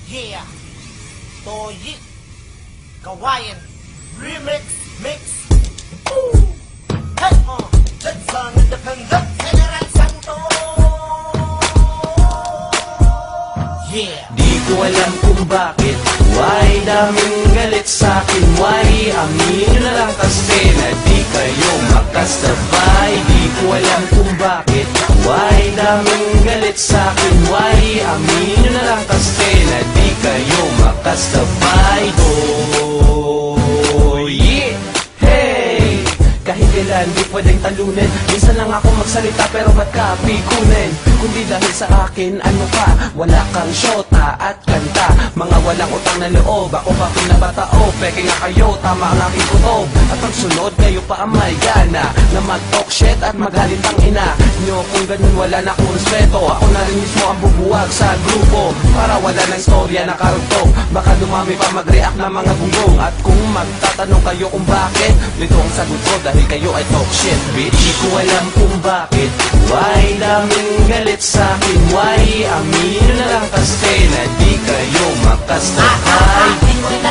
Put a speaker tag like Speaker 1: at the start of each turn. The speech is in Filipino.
Speaker 1: Yeah, Toyi, Kawayan, Remix, Mix. Ooh. Hey, that's an independent General Santos. Yeah.
Speaker 2: Di ko alam kung bakit, why daming galit sa'kin, why aminin na lang kasi na di kayo makasabay. Di ko alam kung bakit, why daming galit sa'kin, why aminin na lang kasi na di kayo makasabay. Oh yeah, hey, kahit kailan di pwedeng talunin. Minsan lang ako magsalita pero ba't ka pikunin? Kundi dahil sa akin, ano ka? Wala kang syota at kanta, mga walang utang na loob. Ako pa pinabatao, peke nga kayo, tama ang aking kutob. At ang sunod, kayo pa ang may gana na mag-talk shit at maghalitang ina nyo. Kung ganun wala na akong respeto, ako na rin mismo ang bubuwag sa grupo para wala na istorya na karugtong. Baka dumami pa mag-react na mga gunggong. At kung magtatanong kayo kung bakit, dito ang sagot ko dahil kayo ay talk shit, bitch. Di ko alam kung bakit, why daming galit sa'kin, why aminin na lang kasi na di kayo makasabay.
Speaker 1: Di ko rin